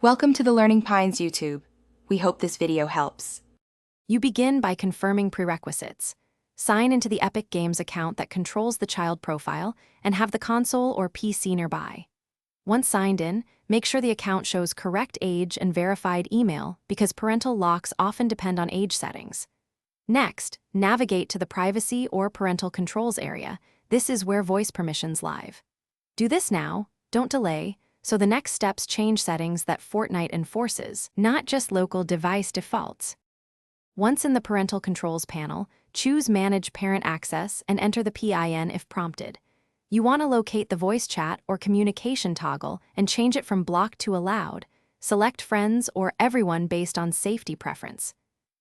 Welcome to the Learning Pines YouTube. We hope this video helps. You begin by confirming prerequisites. Sign into the Epic Games account that controls the child profile and have the console or PC nearby. Once signed in, make sure the account shows correct age and verified email because parental locks often depend on age settings. Next, navigate to the Privacy or Parental Controls area. This is where voice permissions live. Do this now, don't delay, so the next steps change settings that Fortnite enforces, not just local device defaults. Once in the Parental Controls panel, choose Manage Parent Access and enter the PIN if prompted. You want to locate the voice chat or communication toggle and change it from blocked to allowed. Select Friends or Everyone based on safety preference.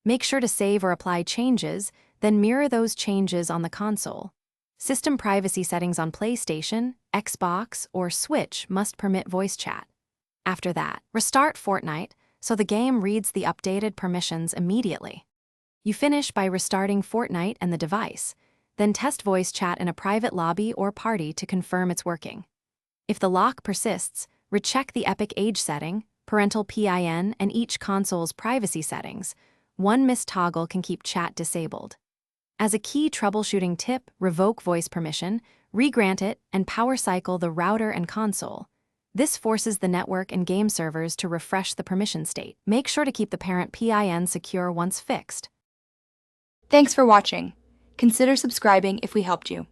Make sure to save or apply changes, then mirror those changes on the console. System privacy settings on PlayStation, Xbox, or Switch must permit voice chat. After that, restart Fortnite so the game reads the updated permissions immediately. You finish by restarting Fortnite and the device, then test voice chat in a private lobby or party to confirm it's working. If the lock persists, recheck the Epic age setting, parental PIN, and each console's privacy settings. One missed toggle can keep chat disabled. As a key troubleshooting tip, revoke voice permission, regrant it, and power cycle the router and console. This forces the network and game servers to refresh the permission state. Make sure to keep the parent PIN secure once fixed. Thanks for watching. Consider subscribing if we helped you.